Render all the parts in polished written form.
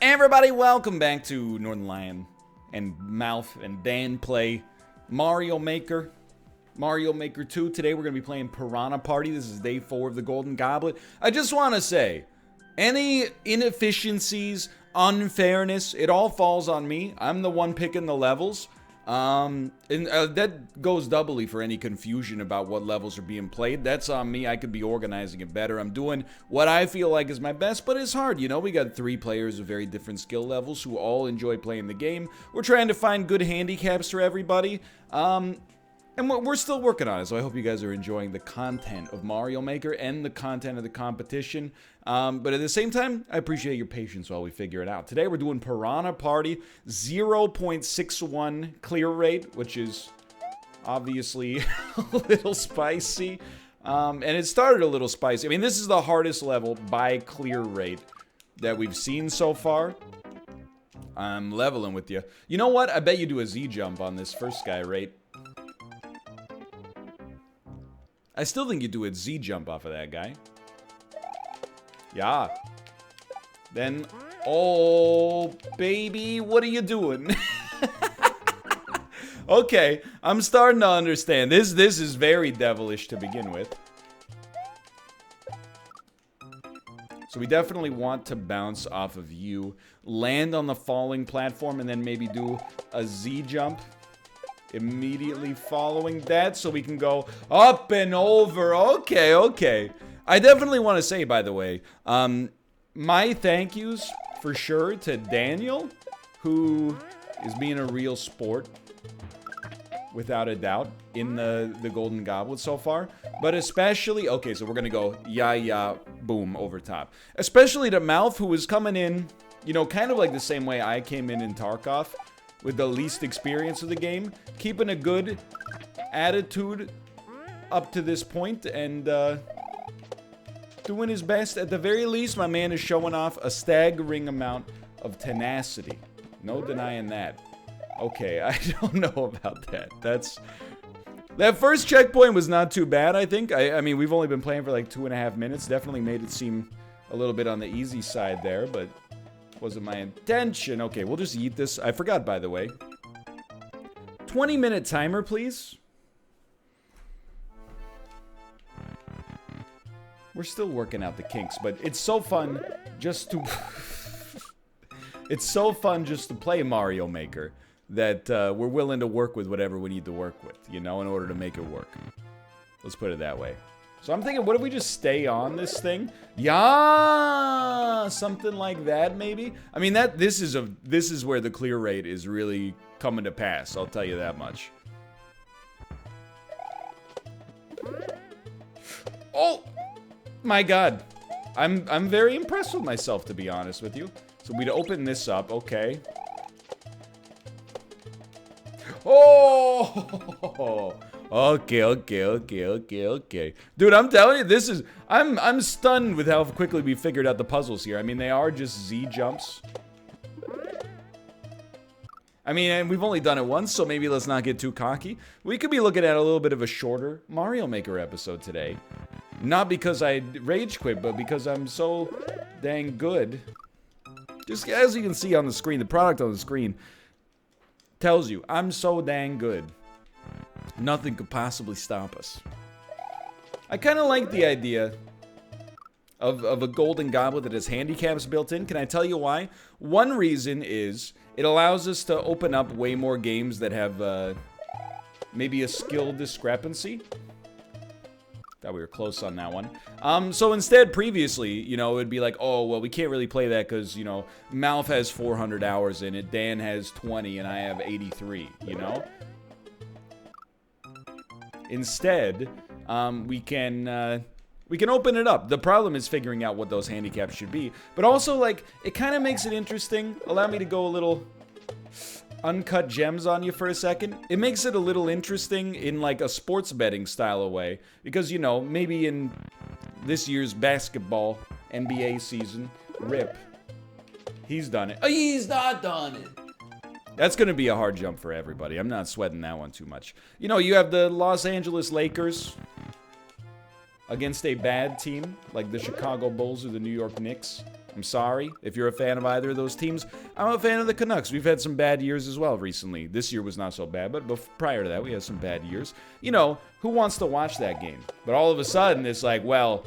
Everybody, welcome back to Northernlion and MALF and Dan play Mario Maker 2. Today we're going to be playing Piranha Party. This is day 4 of the Golden Goblet. I just want to say, any inefficiencies, unfairness, it all falls on me. I'm the one picking the levels. That goes doubly for any confusion about what levels are being played. That's on me. I could be organizing it better. I'm doing what I feel like is my best, but it's hard. You know, we got 3 players of very different skill levels who all enjoy playing the game. We're trying to find good handicaps for everybody. And we're still working on it, so I hope you guys are enjoying the content of Mario Maker and the content of the competition. But at the same time, I appreciate your patience while we figure it out. Today we're doing Piranha Party, 0.61 clear rate, which is obviously a little spicy. And it started a little spicy. I mean, this is the hardest level by clear rate that we've seen so far. I'm leveling with you. You know what? I bet you do a Z jump on this first guy, right? I still think you do a Z jump off of that guy. Yeah. Then, oh, baby, what are you doing? Okay, I'm starting to understand. This is very devilish to begin with. So we definitely want to bounce off of you, land on the falling platform, and then maybe do a Z jump immediately following that, so we can go up and over. Okay. I definitely want to say, by the way, my thank yous for sure to Daniel, who is being a real sport, without a doubt, in the Golden Goblet so far. But especially, okay, so we're gonna go yeah, boom, over top. Especially to MALF, who is coming in, you know, kind of like the same way I came in Tarkov, with the least experience of the game, keeping a good attitude up to this point, and doing his best. At the very least, my man is showing off a staggering amount of tenacity. No denying that. Okay, I don't know about that. That first checkpoint was not too bad, I think. I mean, we've only been playing for like 2.5 minutes. Definitely made it seem a little bit on the easy side there, but wasn't my intention. Okay, we'll just eat this. I forgot, by the way. 20-minute timer, please. We're still working out the kinks, but it's so fun just to... It's so fun just to play Mario Maker that we're willing to work with whatever we need to work with, you know, in order to make it work. Let's put it that way. So I'm thinking, what if we just stay on this thing? Yeah, something like that, maybe. I mean, this is where the clear rate is really coming to pass. I'll tell you that much. Oh my God, I'm very impressed with myself, to be honest with you. So we'd open this up, okay. Oh. Okay. Dude, I'm telling you, I'm stunned with how quickly we figured out the puzzles here. I mean, they are just Z jumps. I mean, and we've only done it once, so maybe let's not get too cocky. We could be looking at a little bit of a shorter Mario Maker episode today. Not because I rage quit, but because I'm so dang good. Just as you can see on the screen, the product on the screen tells you, I'm so dang good. Nothing could possibly stop us. I kind of like the idea of a Golden Goblet that has handicaps built in. Can I tell you why? One reason is it allows us to open up way more games that have maybe a skill discrepancy. Thought we were close on that one. So instead, previously, you know, it would be like, oh, well, we can't really play that because, you know, MALF has 400 hours in it, Dan has 20, and I have 83, you know? Instead, we can open it up. The problem is figuring out what those handicaps should be. But also, like, it kind of makes it interesting. Allow me to go a little uncut gems on you for a second. It makes it a little interesting in, like, a sports betting style of way. Because, you know, maybe in this year's basketball NBA season, RIP, he's done it. Oh, he's not done it. That's going to be a hard jump for everybody. I'm not sweating that one too much. You know, you have the Los Angeles Lakers against a bad team, like the Chicago Bulls or the New York Knicks. I'm sorry if you're a fan of either of those teams. I'm a fan of the Canucks. We've had some bad years as well recently. This year was not so bad, but prior to that, we had some bad years. You know, who wants to watch that game? But all of a sudden, it's like, well,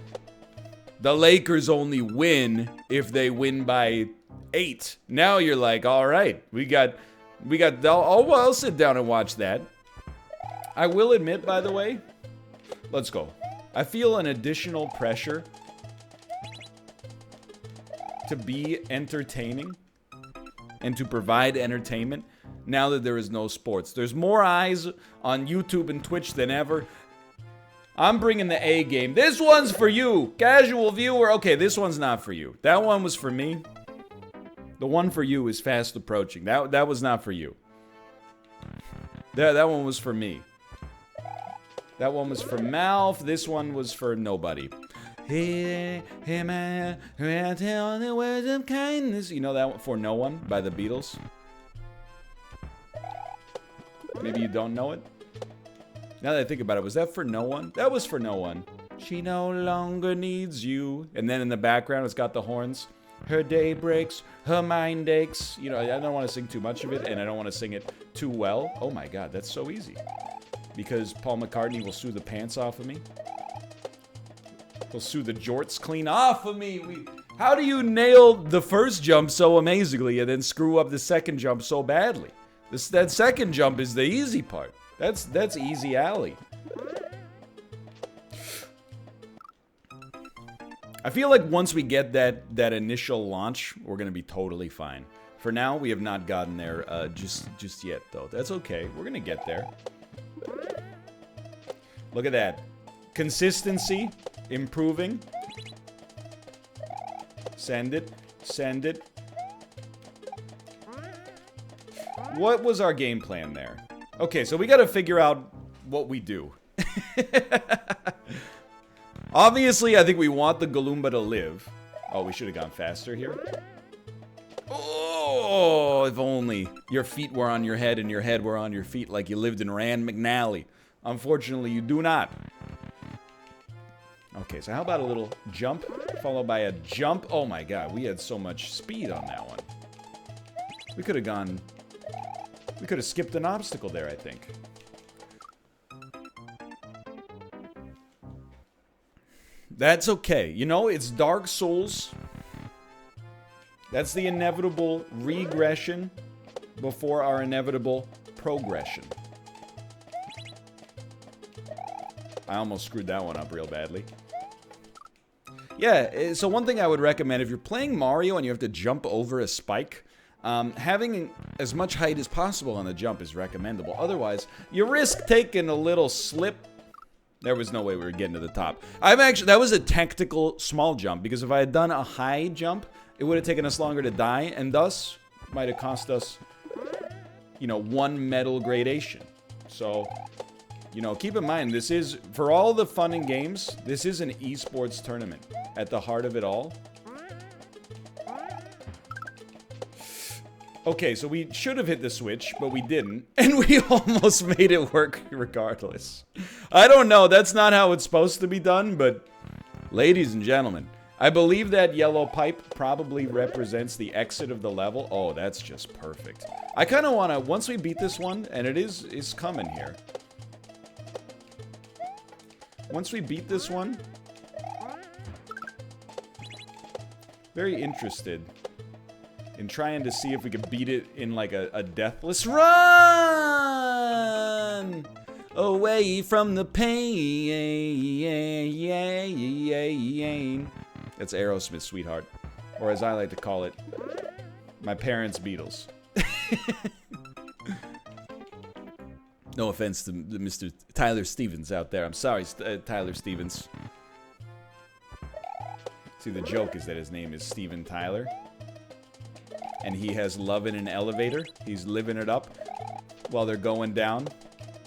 the Lakers only win if they win by 8. Now you're like, all right, we got. Oh, well, I'll sit down and watch that. I will admit, by the way, let's go. I feel an additional pressure to be entertaining and to provide entertainment now that there is no sports. There's more eyes on YouTube and Twitch than ever. I'm bringing the A game. This one's for you, casual viewer. Okay, this one's not for you. That one was for me. The one for you is fast approaching. That was not for you. That one was for me. That one was for MALF. This one was for nobody. Hey, hey man, I tell the words of kindness. You know that one? For No One by the Beatles? Maybe you don't know it? Now that I think about it, was that for No One? That was for No One. She no longer needs you. And then in the background, it's got the horns. Her day breaks, her mind aches. You know, I don't want to sing too much of it, and I don't want to sing it too well. Oh my god, that's so easy. Because Paul McCartney will sue the pants off of me. He'll sue the jorts clean off of me. How do you nail the first jump so amazingly and then screw up the second jump so badly? That second jump is the easy part. That's easy alley. I feel like once we get that initial launch, we're gonna be totally fine. For now, we have not gotten there just yet, though. That's okay. We're gonna get there. Look at that. Consistency, improving. Send it, send it. What was our game plan there? Okay, so we gotta figure out what we do. Obviously, I think we want the Galumba to live. Oh, we should have gone faster here. Oh, if only your feet were on your head and your head were on your feet like you lived in Rand McNally. Unfortunately, you do not. Okay, so how about a little jump followed by a jump? Oh my god, we had so much speed on that one. We could have gone... We could have skipped an obstacle there, I think. That's okay. You know, it's Dark Souls. That's the inevitable regression before our inevitable progression. I almost screwed that one up real badly. Yeah, so one thing I would recommend, if you're playing Mario and you have to jump over a spike, having as much height as possible on the jump is recommendable. Otherwise, you risk taking a little slip. There was no way we were getting to the top. That was a tactical small jump, because if I had done a high jump, it would have taken us longer to die, and thus might have cost us, you know, 1 medal gradation. So, you know, keep in mind, this is, for all the fun and games, this is an esports tournament at the heart of it all. Okay, so we should have hit the switch, but we didn't. And we almost made it work regardless. I don't know, that's not how it's supposed to be done, but... Ladies and gentlemen, I believe that yellow pipe probably represents the exit of the level. Oh, that's just perfect. I kind of want to, once we beat this one, and it's coming here. Once we beat this one... Very interested in trying to see if we could beat it in like a deathless run away from the pain. That's Aerosmith, sweetheart, or as I like to call it, my parents' Beatles. No offense to Mr. Tyler Stevens out there. I'm sorry, Tyler Stevens. See, the joke is that his name is Steven Tyler. And he has love in an elevator. He's living it up while they're going down.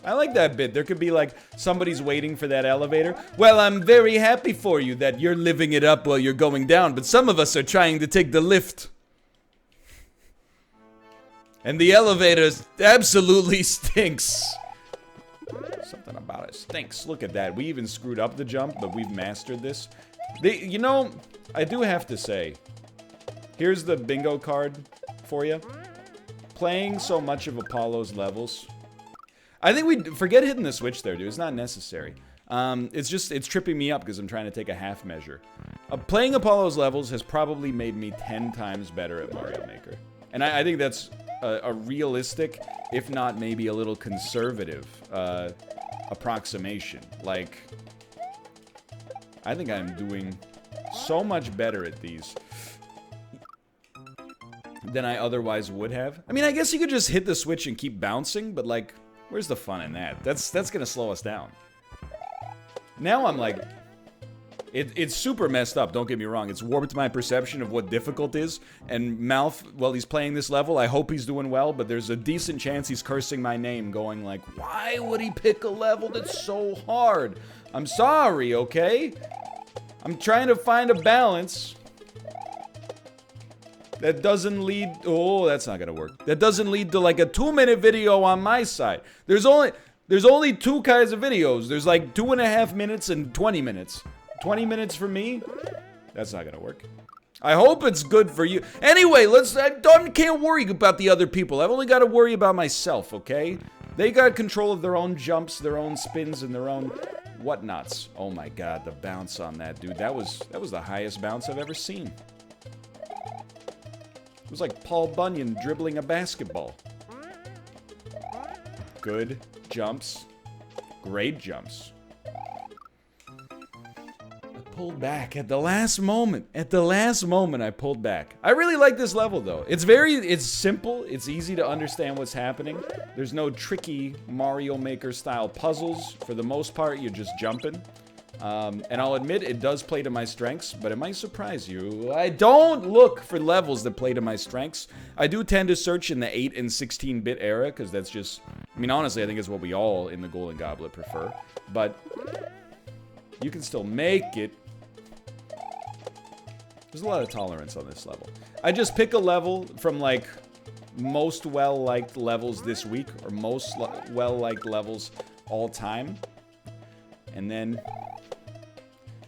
I like that bit. There could be like, somebody's waiting for that elevator. Well, I'm very happy for you that you're living it up while you're going down, but some of us are trying to take the lift. And the elevator absolutely stinks. Something about it stinks. Look at that. We even screwed up the jump, but we've mastered this. You know, I do have to say, Here's the bingo card for you. Playing so much of Apollo's levels. I think we forget hitting the switch there, dude. It's not necessary. It's tripping me up because I'm trying to take a half measure. Playing Apollo's levels has probably made me 10 times better at Mario Maker. And I think that's a realistic, if not maybe a little conservative, approximation. Like, I think I'm doing so much better at these than I otherwise would have. I mean, I guess you could just hit the switch and keep bouncing, but like, where's the fun in that? That's gonna slow us down. Now I'm like, it's super messed up, don't get me wrong. It's warped my perception of what difficult is. And MALF, while he's playing this level, I hope he's doing well, but there's a decent chance he's cursing my name, going like, why would he pick a level that's so hard? I'm sorry, okay? I'm trying to find a balance that doesn't lead... Oh, that's not gonna work. That doesn't lead to like a 2-minute video on my side. There's only 2 kinds of videos. There's like 2.5 minutes and 20 minutes. 20 minutes for me? That's not gonna work. I hope it's good for you. Anyway, can't worry about the other people. I've only got to worry about myself, okay? They got control of their own jumps, their own spins, and their own whatnots. Oh my god, the bounce on that, dude. That was the highest bounce I've ever seen. It was like Paul Bunyan dribbling a basketball. Good jumps. Great jumps. I pulled back at the last moment. At the last moment, I pulled back. I really like this level, though. It's simple. It's easy to understand what's happening. There's no tricky Mario Maker style puzzles. For the most part, you're just jumping. And I'll admit, it does play to my strengths, but it might surprise you. I don't look for levels that play to my strengths. I do tend to search in the 8 and 16-bit era, because that's just... I mean, honestly, I think it's what we all in the Golden Goblet prefer. But you can still make it. There's a lot of tolerance on this level. I just pick a level from, like, most well-liked levels this week, or most well-liked levels all time. And then...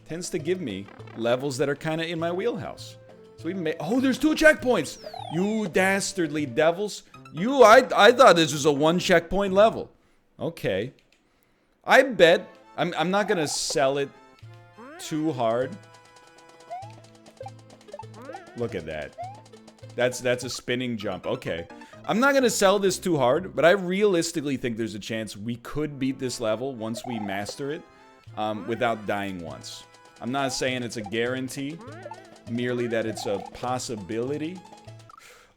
tends to give me levels that are kind of in my wheelhouse. So we may... Oh, there's 2 checkpoints! You dastardly devils. I thought this was a 1 checkpoint level. Okay. I bet... I'm not gonna sell it too hard. Look at that. That's a spinning jump. Okay. I'm not gonna sell this too hard, but I realistically think there's a chance we could beat this level once we master it, without dying once. I'm not saying it's a guarantee, merely that it's a possibility.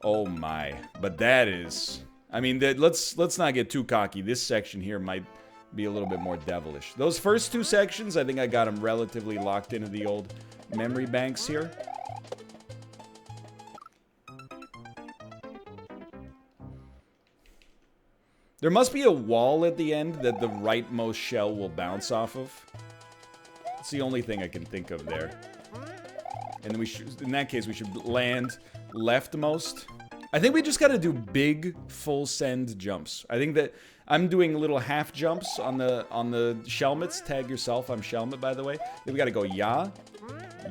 Oh my, but that is... I mean, let's not get too cocky. This section here might be a little bit more devilish. Those first 2 sections, I think I got them relatively locked into the old memory banks here. There must be a wall at the end that the rightmost shell will bounce off of. It's the only thing I can think of there. And then we should, in that case, we should land leftmost. I think we just gotta do big, full send jumps. I think that I'm doing little half jumps on the Shelmets. Tag yourself, I'm Shelmet, by the way. Then we gotta go ya,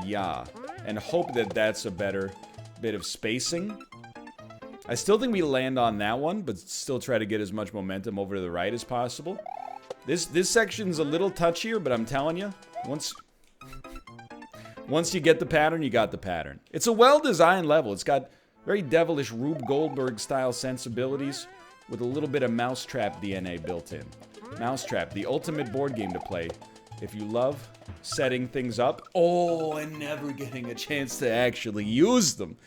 ya, and hope that that's a better bit of spacing. I still think we land on that one, but still try to get as much momentum over to the right as possible. This section's a little touchier, but I'm telling you, once you get the pattern, you got the pattern. It's a well-designed level. It's got very devilish Rube Goldberg-style sensibilities with a little bit of Mousetrap DNA built in. Mousetrap, the ultimate board game to play if you love setting things up. Oh, and never getting a chance to actually use them.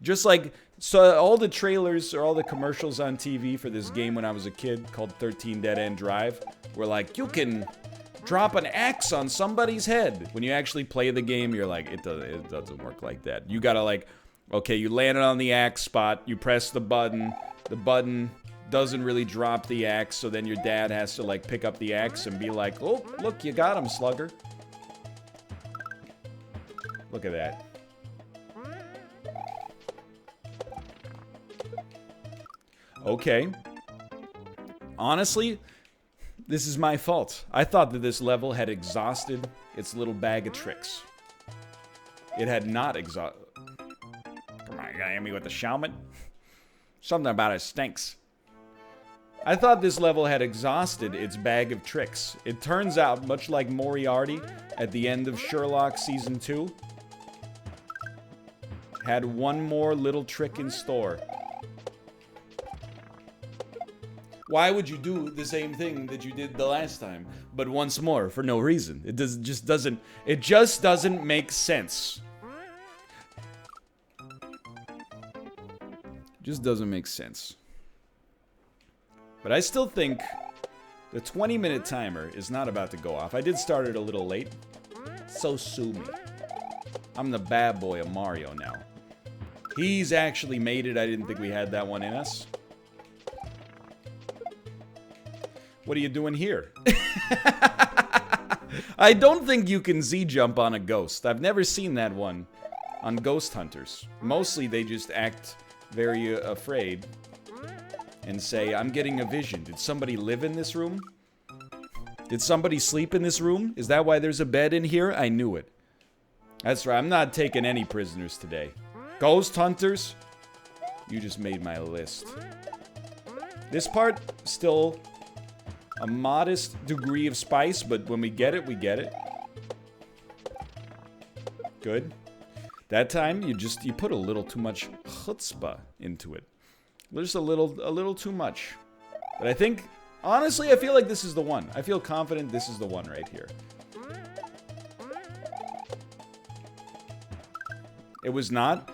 Just like, so all the trailers or all the commercials on TV for this game when I was a kid called 13 Dead End Drive were like, you can drop an axe on somebody's head. When you actually play the game, you're like, it doesn't work like that. You gotta like, okay, you landed on the axe spot, you press the button doesn't really drop the axe, so then your dad has to like pick up the axe and be like, oh, look, you got him, slugger. Look at that. Okay. Honestly, this is my fault. I thought that this level had exhausted its little bag of tricks. It had not exhausted. Come on. Miami with the Shelmet. Something about it stinks. I thought this level had exhausted its bag of tricks. It turns out, much like Moriarty at the end of Sherlock Season 2, had one more little trick in store. Why would you do the same thing that you did the last time, but once more for no reason? It just doesn't make sense. Just doesn't make sense. But I still think the 20-minute timer is not about to go off. I did start it a little late. So sue me. I'm the bad boy of Mario now. He's actually made it. I didn't think we had that one in us. What are you doing here? I don't think you can Z-jump on a ghost. I've never seen that one on Ghost Hunters. Mostly they just act very afraid and say, I'm getting a vision. Did somebody live in this room? Did somebody sleep in this room? Is that why there's a bed in here? I knew it. That's right, I'm not taking any prisoners today. Ghost Hunters, you just made my list. This part, still a modest degree of spice, but when we get it, we get it. Good. That time, you put a little too much chutzpah into it. Just a little too much. But I think, honestly, I feel like this is the one. I feel confident this is the one right here. It was not.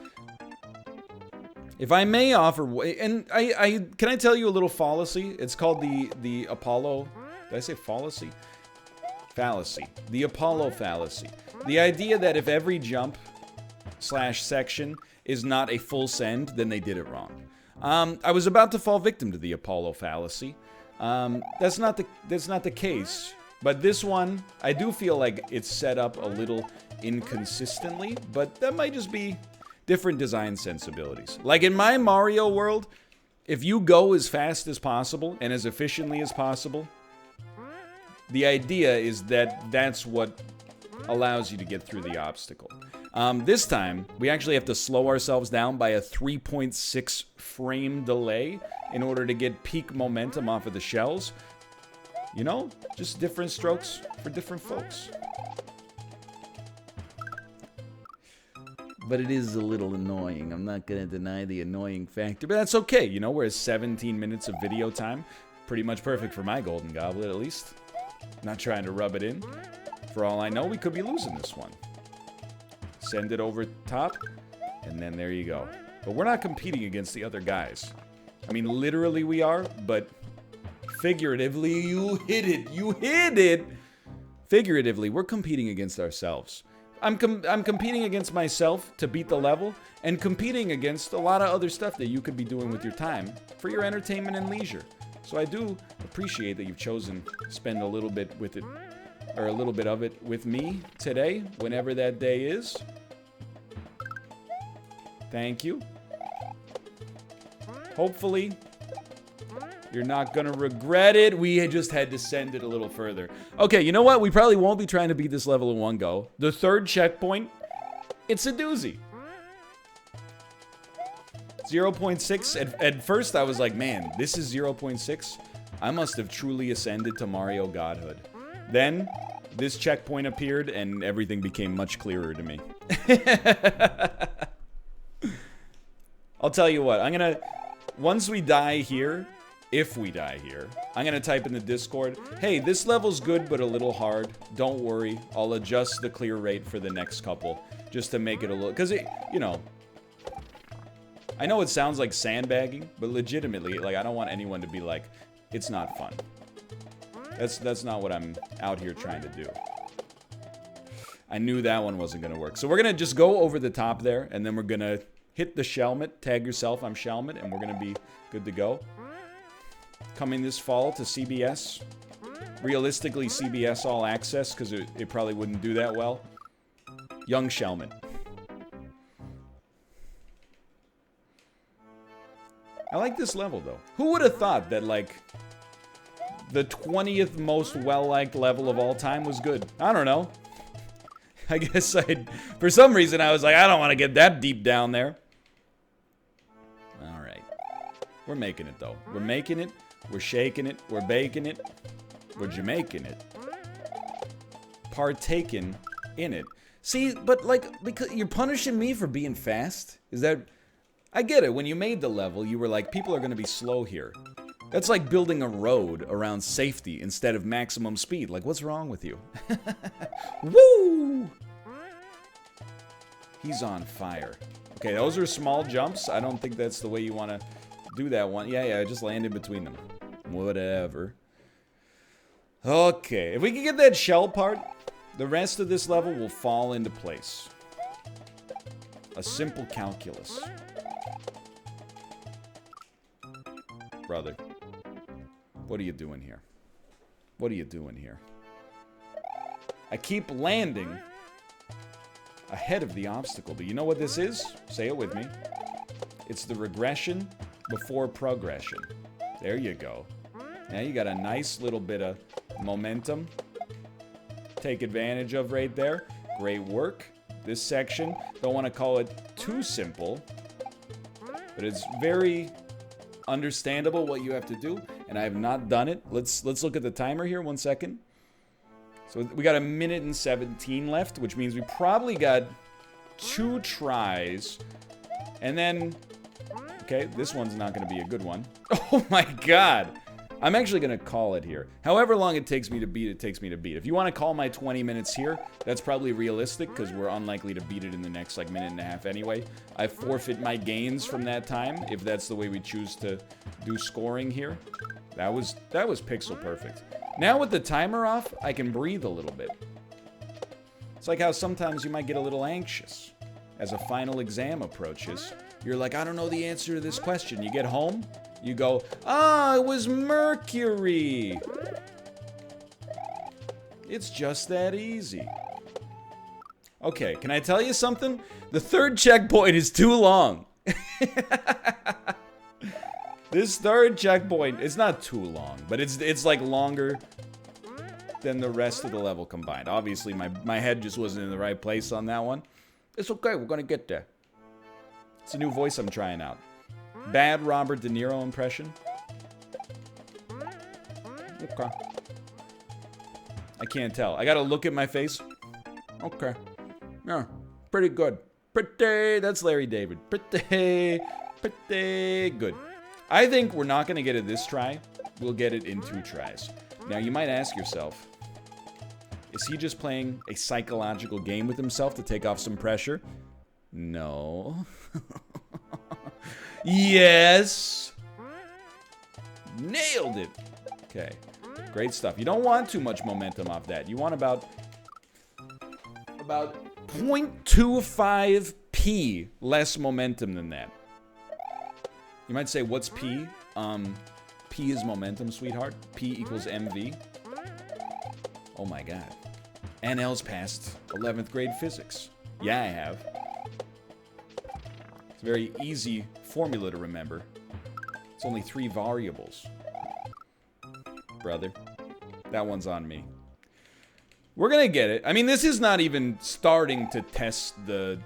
If I may offer, and can I tell you a little fallacy? It's called the Apollo. Did I say fallacy? Fallacy. The Apollo fallacy. The idea that if every jump / section is not a full send, then they did it wrong. I was about to fall victim to the Apollo fallacy. That's not the case. But this one, I do feel like it's set up a little inconsistently, but that might just be different design sensibilities. Like in my Mario world, if you go as fast as possible and as efficiently as possible, the idea is that that's what allows you to get through the obstacle. This time, we actually have to slow ourselves down by a 3.6 frame delay in order to get peak momentum off of the shells. You know, just different strokes for different folks. But it is a little annoying. I'm not going to deny the annoying factor, but that's okay. You know, we're 17 minutes of video time. Pretty much perfect for my Golden Goblet, at least. Not trying to rub it in. For all I know, we could be losing this one. Send it over top, and then there you go. But we're not competing against the other guys. I mean, literally we are, but figuratively, you hit it. You hit it! Figuratively, we're competing against ourselves. I'm competing against myself to beat the level, and competing against a lot of other stuff that you could be doing with your time for your entertainment and leisure. So I do appreciate that you've chosen to spend a little bit with it, or a little bit of it with me today, whenever that day is. Thank you. Hopefully, you're not gonna regret it. We just had to send it a little further. Okay, you know what? We probably won't be trying to beat this level in one go. The third checkpoint, it's a doozy. 0.6. At first, I was like, man, this is 0.6. I must have truly ascended to Mario Godhood. Then, this checkpoint appeared, and everything became much clearer to me. I'll tell you what, once we die here, if we die here, I'm gonna type in the Discord, hey, this level's good but a little hard. Don't worry, I'll adjust the clear rate for the next couple, just to make it a little, because you know, I know it sounds like sandbagging, but legitimately, like, I don't want anyone to be like, it's not fun. That's not what I'm out here trying to do. I knew that one wasn't gonna work. So we're gonna just go over the top there, and then we're gonna hit the Shelmet, tag yourself, I'm Shelmet, and we're gonna be good to go. Coming this fall to CBS. Realistically, CBS All Access, because it probably wouldn't do that well. Young Shelmet. I like this level, though. Who would have thought that, like, the 20th most well-liked level of all time was good? I don't know. I guess for some reason, I was like, I don't want to get that deep down there. We're making it, though. We're making it. We're shaking it. We're baking it. We're Jamaican it. Partaking in it. See, but like, because you're punishing me for being fast? Is that... I get it. When you made the level, you were like, people are going to be slow here. That's like building a road around safety instead of maximum speed. Like, what's wrong with you? Woo! He's on fire. Okay, those are small jumps. I don't think that's the way you want to do that one. Yeah, just land in between them. Whatever. Okay, if we can get that shell part, the rest of this level will fall into place. A simple calculus. Brother, what are you doing here? What are you doing here? I keep landing ahead of the obstacle, but you know what this is? Say it with me. It's the regression before progression. There you go. Now you got a nice little bit of momentum. Take advantage of right there. Great work. This section, don't want to call it too simple, but it's very understandable what you have to do, and I have not done it. Let's look at the timer here, 1 second. So we got 1 minute and 17 left, which means we probably got 2 tries, and then, okay, this one's not going to be a good one. Oh my god! I'm actually going to call it here. However long it takes me to beat, it takes me to beat. If you want to call my 20 minutes here, that's probably realistic, because we're unlikely to beat it in the next, like, minute and a half anyway. I forfeit my gains from that time, if that's the way we choose to do scoring here. That was pixel perfect. Now with the timer off, I can breathe a little bit. It's like how sometimes you might get a little anxious as a final exam approaches. You're like, I don't know the answer to this question. You get home, you go, ah, it was Mercury. It's just that easy. Okay, can I tell you something? The 3rd checkpoint is too long. This 3rd checkpoint, it's not too long, but it's like longer than the rest of the level combined. Obviously, my head just wasn't in the right place on that one. It's okay, we're gonna get there. It's a new voice I'm trying out. Bad Robert De Niro impression. Okay. I can't tell. I gotta look at my face. Okay. Yeah, pretty good. Pretty, that's Larry David. Pretty good. I think we're not gonna get it this try. We'll get it in 2 tries. Now, you might ask yourself, is he just playing a psychological game with himself to take off some pressure? No. Yes. Nailed it. Okay. Great stuff. You don't want too much momentum off that. You want about 0.25p less momentum than that. You might say, what's P? P is momentum, sweetheart. P equals MV. Oh my god. NL's passed 11th grade physics. Yeah, I have. It's a very easy formula to remember. It's only 3 variables. Brother, that one's on me. We're gonna get it. I mean, this is not even starting to test the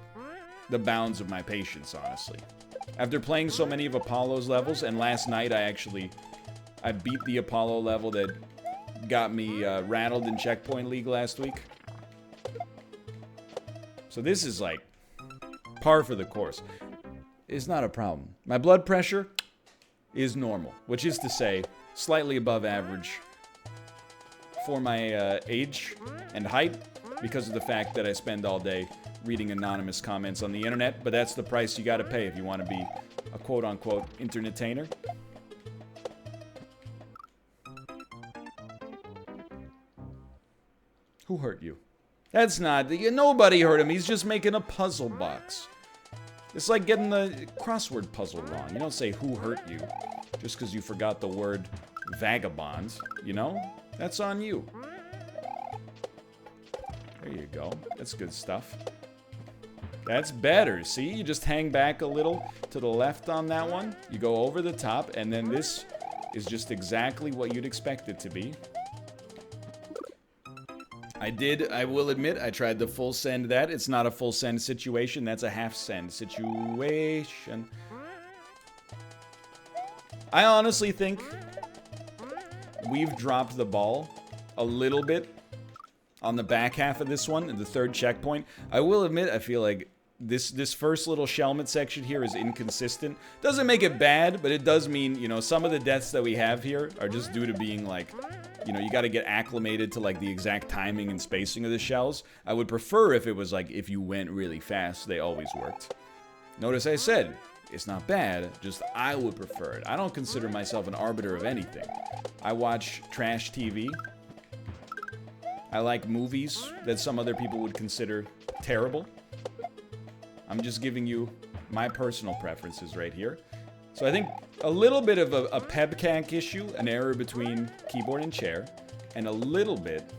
bounds of my patience, honestly. After playing so many of Apollo's levels, and last night I beat the Apollo level that got me rattled in Checkpoint League last week. So this is like par for the course. It's not a problem. My blood pressure is normal, which is to say, slightly above average for my age and height, because of the fact that I spend all day reading anonymous comments on the internet, but that's the price you gotta pay if you want to be a quote-unquote internetainer. Who hurt you? That's not... Nobody hurt him. He's just making a puzzle box. It's like getting the crossword puzzle wrong. You don't say who hurt you just because you forgot the word vagabond, you know? That's on you. There you go. That's good stuff. That's better. See? You just hang back a little to the left on that one. You go over the top, and then this is just exactly what you'd expect it to be. I will admit, I tried to full send that. It's not a full send situation. That's a half send situation. I honestly think we've dropped the ball a little bit on the back half of this one, in the third checkpoint. I will admit, I feel like this first little Shelmet section here is inconsistent. Doesn't make it bad, but it does mean, you know, some of the deaths that we have here are just due to being like, you know, you got to get acclimated to like the exact timing and spacing of the shells. I would prefer if it was like, if you went really fast, they always worked. Notice I said, it's not bad, just I would prefer it. I don't consider myself an arbiter of anything. I watch trash TV. I like movies that some other people would consider terrible. I'm just giving you my personal preferences right here. So I think a little bit of a pebcank issue, an error between keyboard and chair, and a little bit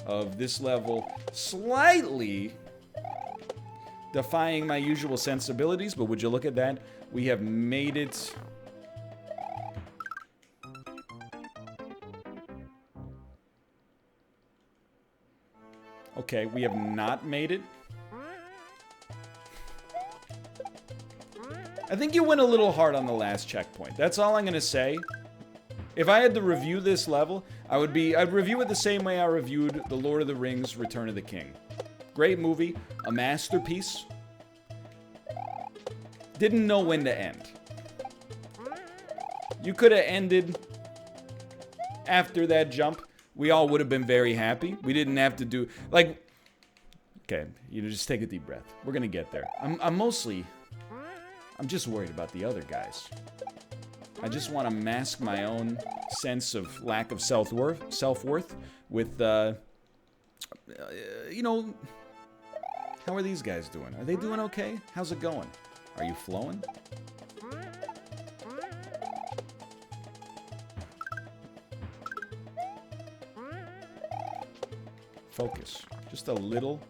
of this level slightly defying my usual sensibilities, but would you look at that? We have made it. Okay, we have not made it. I think you went a little hard on the last checkpoint. That's all I'm gonna say. If I had to review this level, I'd review it the same way I reviewed The Lord of the Rings: Return of the King. Great movie, a masterpiece. Didn't know when to end. You could have ended after that jump. We all would have been very happy. We didn't have to do, like, okay, you know, just take a deep breath. We're gonna get there. I'm just worried about the other guys. I just want to mask my own sense of lack of self-worth with, you know, how are these guys doing? Are they doing okay? How's it going? Are you flowing? Focus. Just a little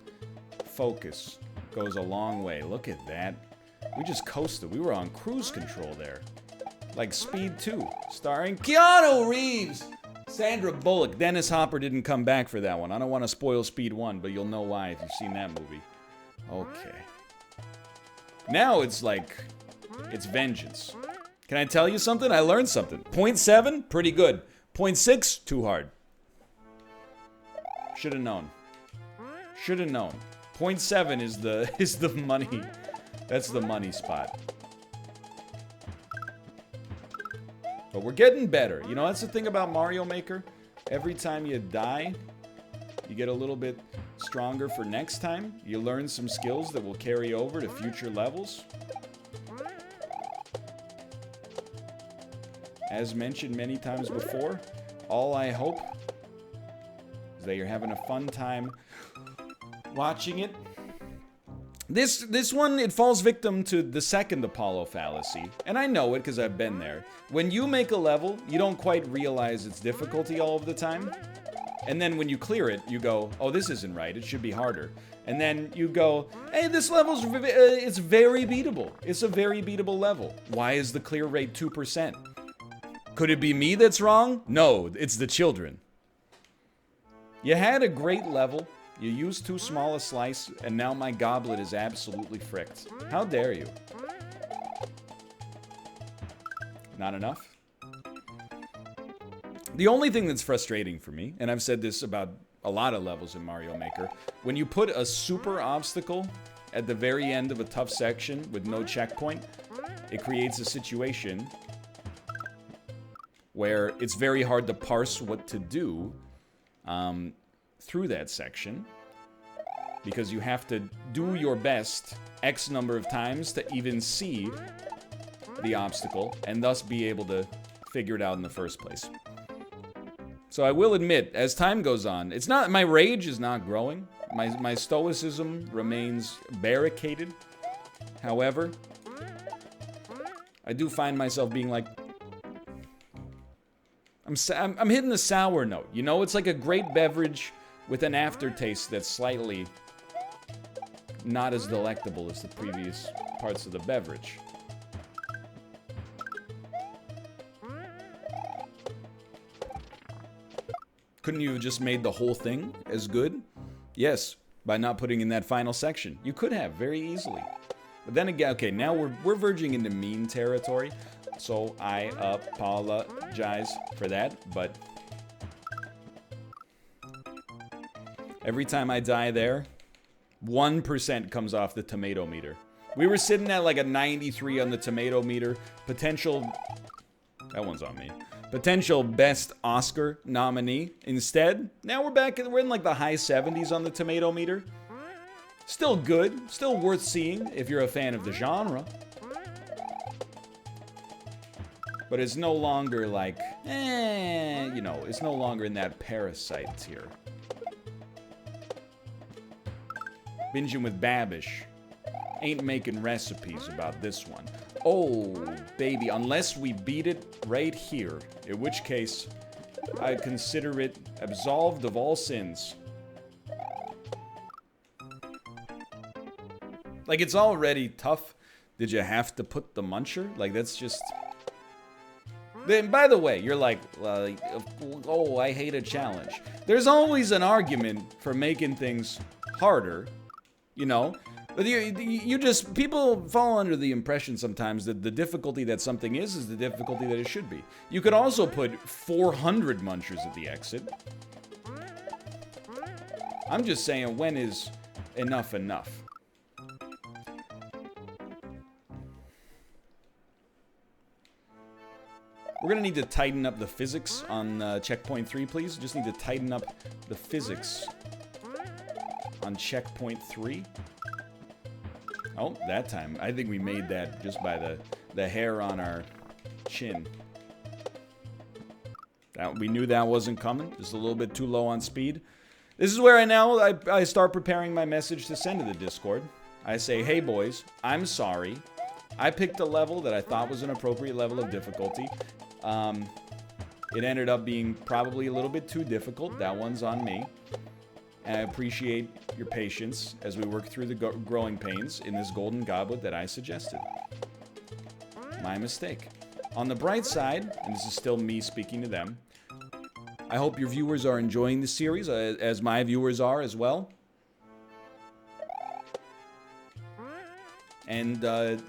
focus goes a long way. Look at that. We just coasted. We were on cruise control there. Like Speed 2, starring Keanu Reeves, Sandra Bullock. Dennis Hopper didn't come back for that one. I don't want to spoil Speed 1, but you'll know why if you've seen that movie. Okay. Now it's like, it's vengeance. Can I tell you something? I learned something. 0.7, pretty good. 0.6, too hard. Should have known. Should have known. 0.7 is the money. That's the money spot. But we're getting better. You know, that's the thing about Mario Maker. Every time you die, you get a little bit stronger for next time. You learn some skills that will carry over to future levels. As mentioned many times before, all I hope is that you're having a fun time watching it. This one, it falls victim to the second Apollo fallacy. And I know it because I've been there. When you make a level, you don't quite realize its difficulty all of the time. And then when you clear it, you go, oh, this isn't right. It should be harder. And then you go, hey, this level's, it's very beatable. It's a very beatable level. Why is the clear rate 2%? Could it be me that's wrong? No, it's the children. You had a great level. You used too small a slice, and now my goblet is absolutely fricked. How dare you? Not enough? The only thing that's frustrating for me, and I've said this about a lot of levels in Mario Maker, when you put a super obstacle at the very end of a tough section with no checkpoint, it creates a situation where it's very hard to parse what to do through that section, because you have to do your best X number of times to even see the obstacle and thus be able to figure it out in the first place. So I will admit, as time goes on, it's not, my rage is not growing. My stoicism remains barricaded. However, I do find myself being like, I'm hitting the sour note. You know, it's like a great beverage with an aftertaste that's slightly not as delectable as the previous parts of the beverage. Couldn't you have just made the whole thing as good? Yes, by not putting in that final section. You could have, very easily. But then again, okay, now we're verging into meme territory. So I apologize for that, but every time I die there, 1% comes off the tomato meter. We were sitting at like a 93 on the tomato meter. Potential, that one's on me. Potential best Oscar nominee. Instead, now we're in like the high 70s on the tomato meter. Still good, still worth seeing if you're a fan of the genre. But it's no longer like, you know, it's no longer in that parasite tier. Binging with Babish. Ain't making recipes about this one. Oh, baby, unless we beat it right here. In which case, I consider it absolved of all sins. Like, it's already tough. Did you have to put the muncher? Like, that's just... Then, by the way, you're like, oh, I hate a challenge. There's always an argument for making things harder, you know? But you just, people fall under the impression sometimes that the difficulty that something is the difficulty that it should be. You could also put 400 munchers at the exit. I'm just saying, when is enough enough? We're gonna need to tighten up the physics on checkpoint 3, please. Just need to tighten up the physics on checkpoint 3. Oh, that time. I think we made that just by the hair on our chin. We knew that wasn't coming. Just a little bit too low on speed. This is where I start preparing my message to send to the Discord. I say, hey boys, I'm sorry. I picked a level that I thought was an appropriate level of difficulty. It ended up being probably a little bit too difficult. That one's on me. And I appreciate your patience as we work through the growing pains in this golden goblet that I suggested. My mistake. On the bright side, and this is still me speaking to them, I hope your viewers are enjoying the series, as my viewers are as well. And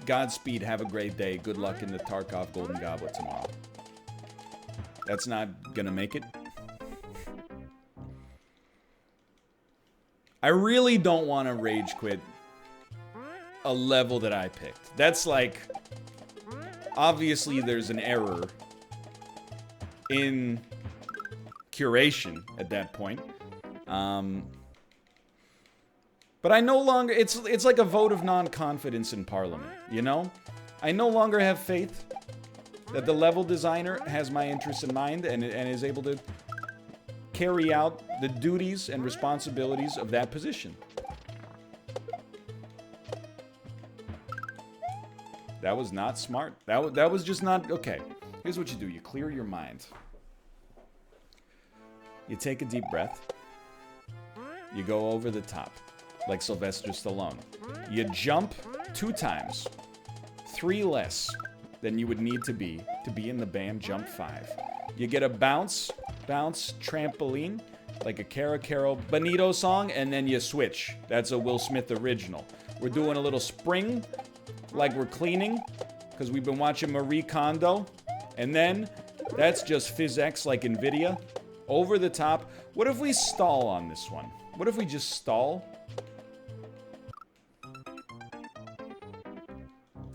Godspeed, have a great day. Good luck in the Tarkov Golden Goblet tomorrow. That's not gonna make it. I really don't want to rage quit a level that I picked. That's like, obviously there's an error in curation at that point. But I no longer, it's like a vote of non-confidence in Parliament, you know? I no longer have faith that the level designer has my interests in mind and is able to carry out the duties and responsibilities of that position. That was not smart. That was just not... Okay, here's what you do. You clear your mind. You take a deep breath. You go over the top, like Sylvester Stallone. You jump 2 times. 3 less than you would need to be in the band Jump 5. You get a bounce trampoline, like a Caro Bonito song, and then you switch. That's a Will Smith original. We're doing a little spring, like we're cleaning, because we've been watching Marie Kondo. And then, that's just PhysX like NVIDIA. Over the top. What if we stall on this one? What if we just stall?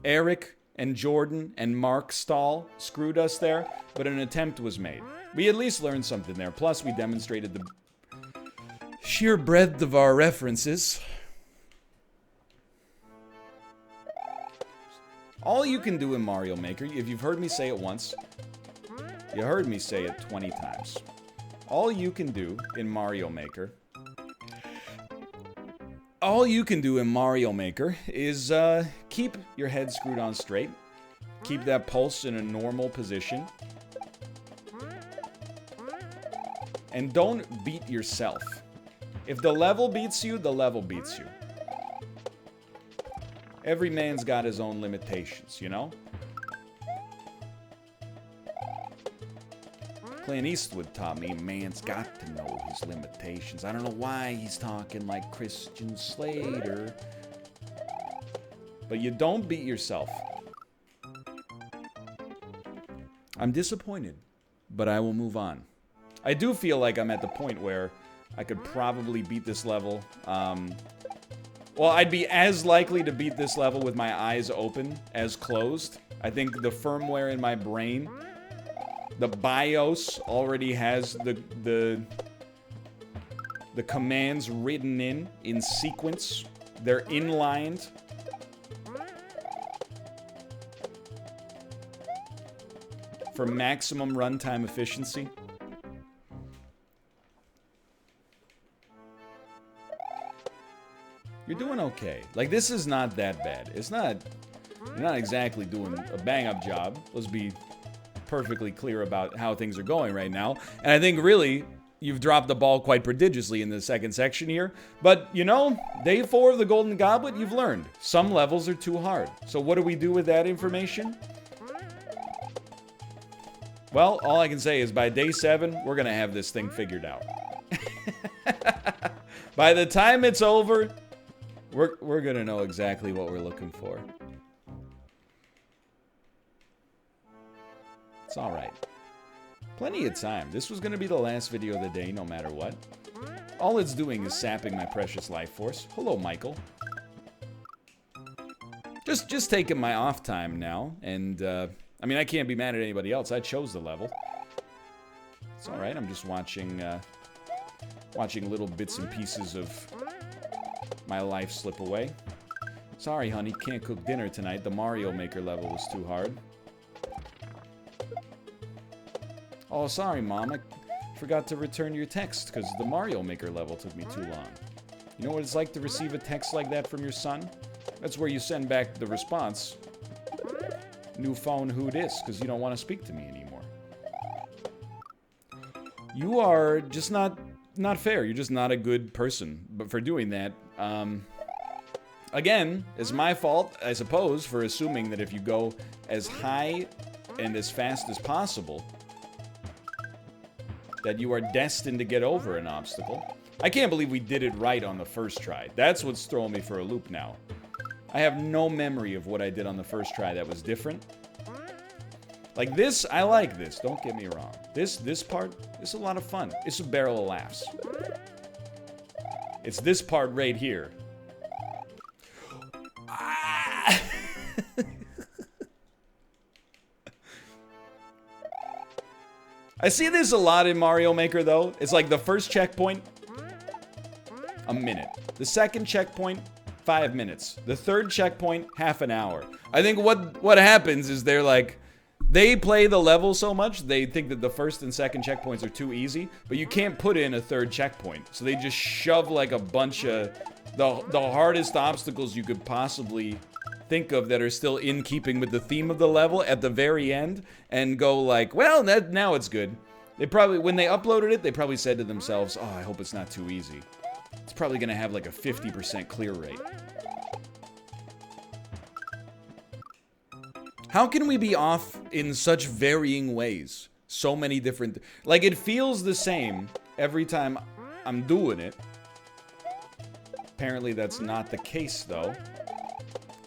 Eric and Jordan and Mark Stahl screwed us there, but an attempt was made. We at least learned something there. Plus, we demonstrated the sheer breadth of our references. All you can do in Mario Maker, if you've heard me say it once, you heard me say it 20 times. All you can do in Mario Maker... All you can do in Mario Maker is keep your head screwed on straight. Keep that pulse in a normal position. And don't beat yourself. If the level beats you, the level beats you. Every man's got his own limitations, you know? Clint Eastwood taught me man's got to know his limitations. I don't know why he's talking like Christian Slater. But you don't beat yourself. I'm disappointed, but I will move on. I do feel like I'm at the point where I could probably beat this level. Well, I'd be as likely to beat this level with my eyes open as closed. I think the firmware in my brain, the BIOS already has the commands written in sequence. They're inlined. For maximum runtime efficiency. You're doing okay. Like, this is not that bad. It's not... You're not exactly doing a bang-up job. Let's be perfectly clear about how things are going right now. And I think, really, you've dropped the ball quite prodigiously in the second section here. But, you know, day 4 of the Golden Goblet, you've learned. Some levels are too hard. So what do we do with that information? Well, all I can say is by day 7, we're going to have this thing figured out. By the time it's over, we're going to know exactly what we're looking for. It's all right. Plenty of time. This was going to be the last video of the day, no matter what. All it's doing is sapping my precious life force. Hello, Michael. Just taking my off time now, and, I mean, I can't be mad at anybody else. I chose the level. It's all right. I'm just watching little bits and pieces of my life slip away. Sorry, honey. Can't cook dinner tonight. The Mario Maker level was too hard. Oh, sorry, Mom. I forgot to return your text because the Mario Maker level took me too long. You know what it's like to receive a text like that from your son? That's where you send back the response. New phone, who dis? Because you don't want to speak to me anymore. You are just not fair. You're just not a good person. But for doing that, again, it's my fault, I suppose, for assuming that if you go as high and as fast as possible, that you are destined to get over an obstacle. I can't believe we did it right on the first try. That's what's throwing me for a loop now. I have no memory of what I did on the first try that was different. Like this, I like this, don't get me wrong. This part, it's a lot of fun. It's a barrel of laughs. It's this part right here. Ah! I see this a lot in Mario Maker, though. It's like the first checkpoint, a minute. The second checkpoint, 5 minutes. The third checkpoint, half an hour. I think what happens is they're like, they play the level so much, they think that the first and second checkpoints are too easy, but you can't put in a third checkpoint. So they just shove like a bunch of the hardest obstacles you could possibly think of that are still in keeping with the theme of the level at the very end and go like, well, now it's good. They probably, when they uploaded it, they probably said to themselves, oh, I hope it's not too easy. It's probably gonna have like a 50% clear rate. How can we be off in such varying ways? So many different, like it feels the same every time I'm doing it. Apparently that's not the case though.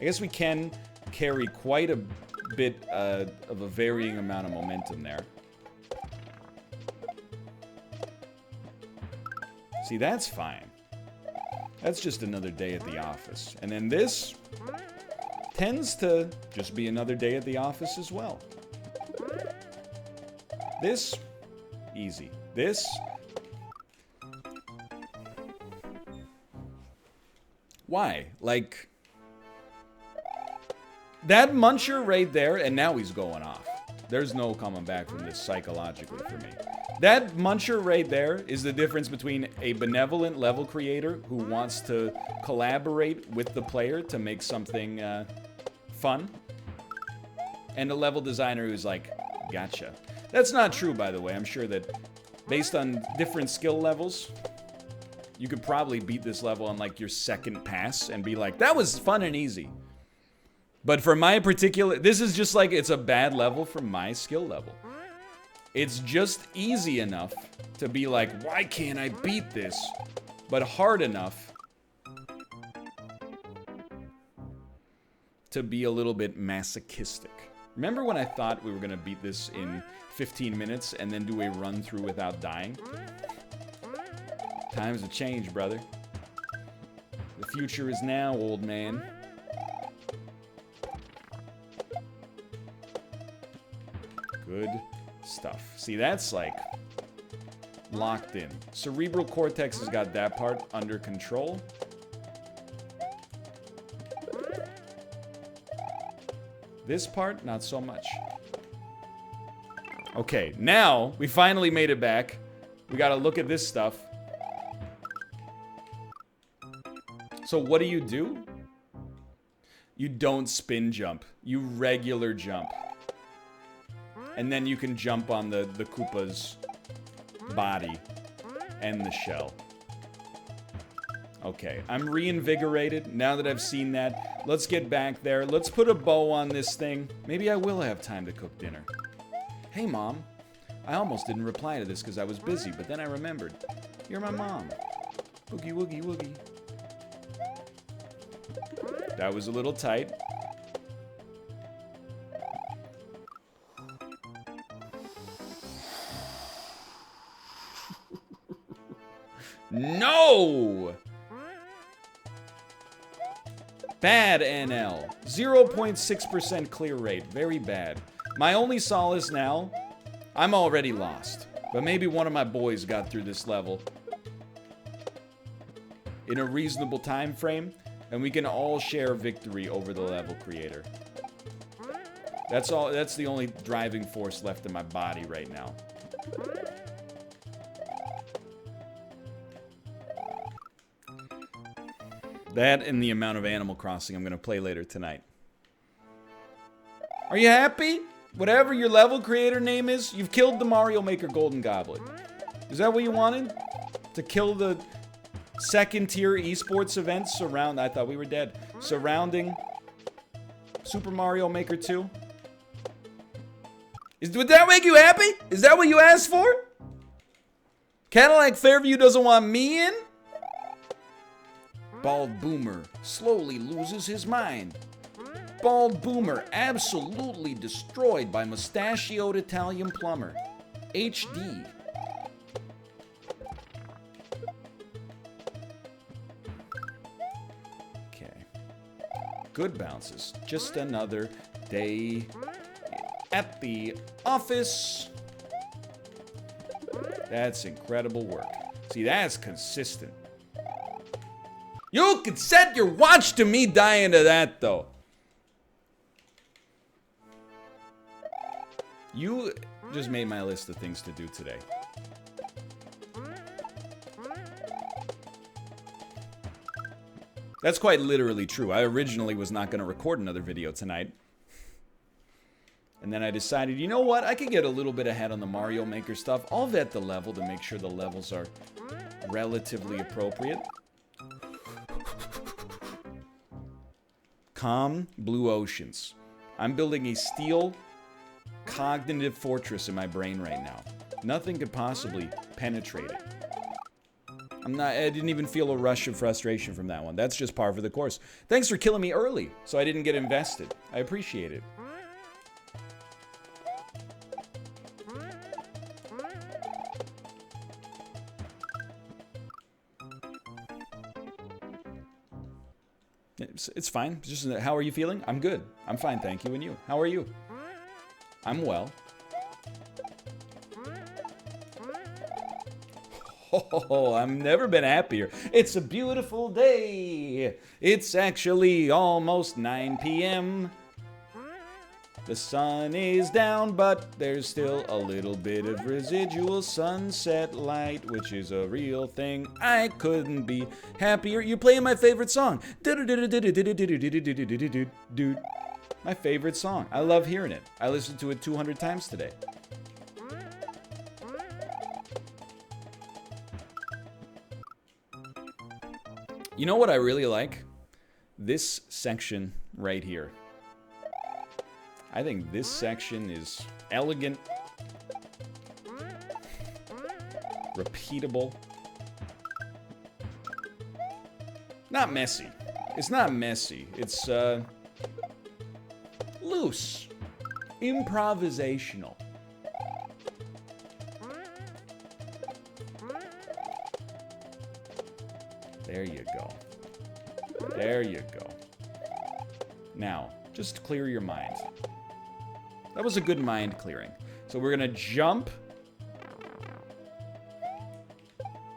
I guess we can carry quite a bit of a varying amount of momentum there. See, that's fine. That's just another day at the office. And then this tends to just be another day at the office as well. This, easy. This, why? Like, that muncher right there, and now he's going off. There's no coming back from this psychologically for me. That muncher right there is the difference between a benevolent level creator who wants to collaborate with the player to make something fun, and a level designer who's like, gotcha. That's not true, by the way. I'm sure that based on different skill levels, you could probably beat this level on like your second pass and be like, that was fun and easy. But for my particular, this is just like, it's a bad level for my skill level. It's just easy enough to be like, why can't I beat this? But hard enough to be a little bit masochistic. Remember when I thought we were going to beat this in 15 minutes and then do a run through without dying? Times have changed, brother. The future is now, old man. Good stuff. See, that's like locked in. Cerebral cortex has got that part under control. This part, not so much. Okay, now we finally made it back. We gotta look at this stuff. So what do? You don't spin jump. You regular jump. And then you can jump on the Koopa's body and the shell. Okay, I'm reinvigorated now that I've seen that. Let's get back there. Let's put a bow on this thing. Maybe I will have time to cook dinner. Hey, Mom. I almost didn't reply to this because I was busy, but then I remembered. You're my mom. Boogie, woogie, woogie. That was a little tight. No! Bad NL. 0.6% clear rate. Very bad. My only solace now, I'm already lost. But maybe one of my boys got through this level in a reasonable time frame, and we can all share victory over the level creator. That's all. That's the only driving force left in my body right now. That and the amount of Animal Crossing I'm going to play later tonight. Are you happy? Whatever your level creator name is, you've killed the Mario Maker Golden Goblet. Is that what you wanted? To kill the second tier esports events surround... I thought we were dead. Surrounding Super Mario Maker 2? Would that make you happy? Is that what you asked for? Cadillac Fairview doesn't want me in? Bald Boomer slowly loses his mind. Bald Boomer absolutely destroyed by mustachioed Italian plumber. HD. Okay. Good bounces. Just another day at the office. That's incredible work. See, that's consistent. You can set your watch to me dying to that, though. You just made my list of things to do today. That's quite literally true. I originally was not going to record another video tonight. And then I decided, you know what? I could get a little bit ahead on the Mario Maker stuff. I'll vet the level to make sure the levels are relatively appropriate. Calm blue oceans. I'm building a steel cognitive fortress in my brain right now. Nothing could possibly penetrate it. I didn't even feel a rush of frustration from that one. That's just par for the course. Thanks for killing me early, so I didn't get invested. I appreciate it. It's fine. Just, how are you feeling? I'm good. I'm fine, thank you. And you? How are you? I'm well. Oh, I've never been happier. It's a beautiful day. It's actually almost 9 p.m. The sun is down, but there's still a little bit of residual sunset light, which is a real thing. I couldn't be happier. You're playing my favorite song. My favorite song. I love hearing it. I listened to it 200 times today. You know what I really like? This section right here. I think this section is elegant, repeatable, not messy. It's not messy. It's loose. Improvisational. There you go. There you go. Now, just clear your mind. That was a good mind clearing. So we're gonna jump.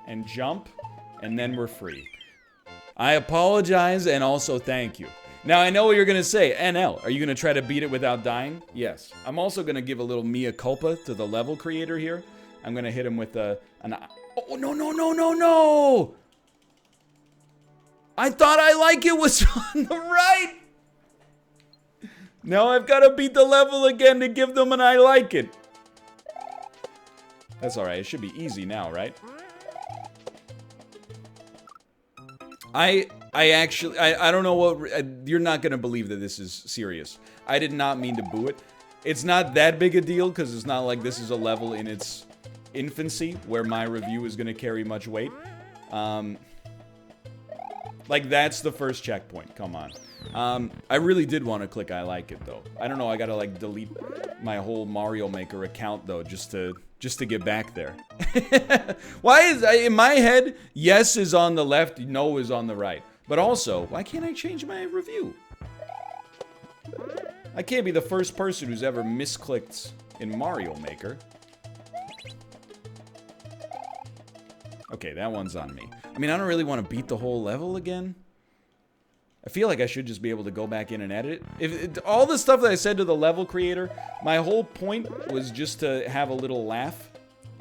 And jump. And then we're free. I apologize and also thank you. Now, I know what you're gonna say. NL, are you gonna try to beat it without dying? Yes. I'm also gonna give a little mea culpa to the level creator here. I'm gonna hit him with an... Oh, no, no, no, no, no! I thought I like it was on the right! Now I've gotta beat the level again to give them an I like it. That's alright, it should be easy now, right? I don't know what... you're not gonna believe that this is serious. I did not mean to boo it. It's not that big a deal, because it's not like this is a level in its infancy where my review is gonna carry much weight. Like, that's the first checkpoint. Come on. I really did want to click I like it, though. I don't know, I gotta, like, delete my whole Mario Maker account, though, just to get back there. Why is... in my head, yes is on the left, no is on the right. But also, why can't I change my review? I can't be the first person who's ever misclicked in Mario Maker. Okay, that one's on me. I mean, I don't really want to beat the whole level again. I feel like I should just be able to go back in and edit it. All the stuff that I said to the level creator, my whole point was just to have a little laugh.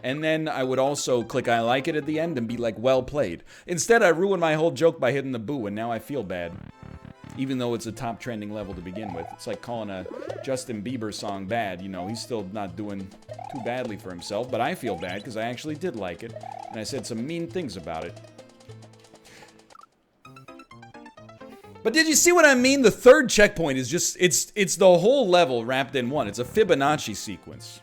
And then I would also click I like it at the end and be like, well played. Instead, I ruined my whole joke by hitting the boo, and now I feel bad. Even though it's a top trending level to begin with. It's like calling a Justin Bieber song bad. You know, he's still not doing too badly for himself. But I feel bad because I actually did like it. And I said some mean things about it. But did you see what I mean? The third checkpoint is just... It's the whole level wrapped in one. It's a Fibonacci sequence.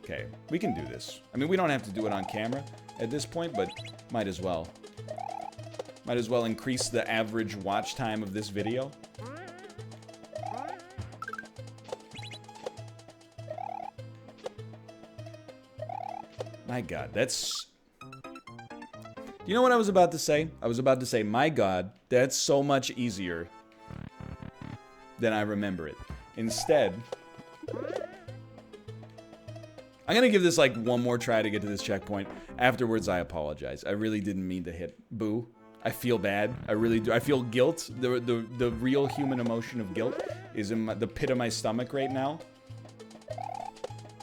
Okay, we can do this. I mean, we don't have to do it on camera at this point, but might as well. Might as well increase the average watch time of this video. My God, that's... You know what I was about to say? I was about to say, my God, that's so much easier than I remember it. Instead... I'm gonna give this like one more try to get to this checkpoint. Afterwards, I apologize. I really didn't mean to hit boo. I feel bad. I really do. I feel guilt. The real human emotion of guilt is in the pit of my stomach right now.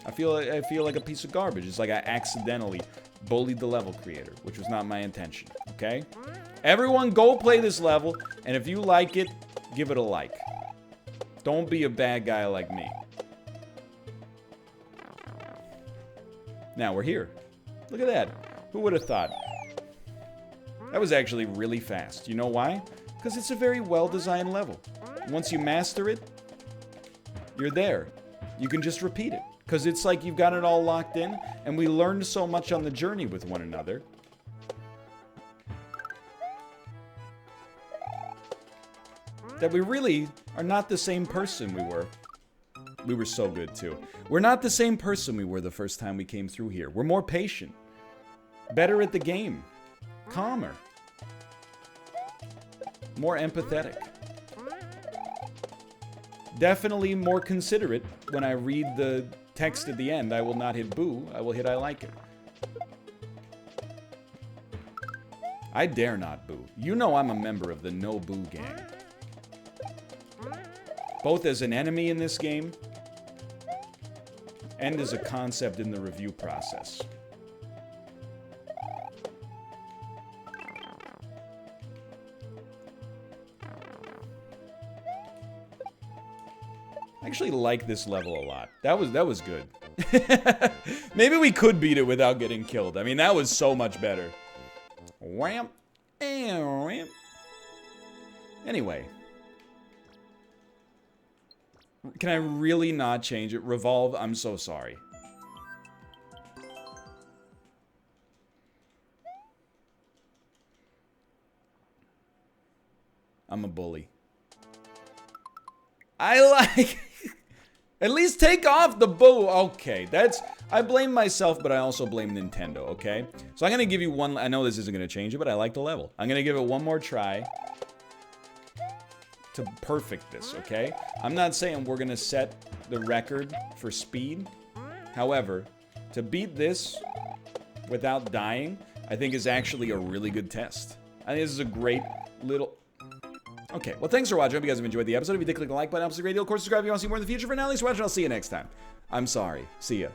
I feel like a piece of garbage. It's like I accidentally bullied the level creator, which was not my intention. Okay? Everyone go play this level, and if you like it, give it a like. Don't be a bad guy like me. Now we're here. Look at that. Who would have thought? That was actually really fast. You know why? Because it's a very well-designed level. Once you master it, you're there. You can just repeat it. Because it's like you've got it all locked in, and we learned so much on the journey with one another. That we really are not the same person we were. We were so good, too. We're not the same person we were the first time we came through here. We're more patient. Better at the game. Calmer. More empathetic. Definitely more considerate. When I read the text at the end, I will not hit boo. I will hit I like it. I dare not boo. You know I'm a member of the No Boo gang. Both as an enemy in this game and as a concept in the review process. I actually like this level a lot. That was good. Maybe we could beat it without getting killed. I mean, that was so much better. Wham! And wham! Anyway. Can I really not change it? Revolve, I'm so sorry. I'm a bully. I like... At least take off the bow. Okay, that's... I blame myself, but I also blame Nintendo, okay? So I'm going to give you one... I know this isn't going to change it, but I like the level. I'm going to give it one more try to perfect this, okay? I'm not saying we're going to set the record for speed. However, to beat this without dying, I think is actually a really good test. I think this is a great little... Okay, well, thanks for watching. I hope you guys have enjoyed the episode. If you did, click the like button. It helps a great deal. Of course, subscribe if you want to see more in the future. For now, thanks for watching. I'll see you next time. I'm sorry. See ya.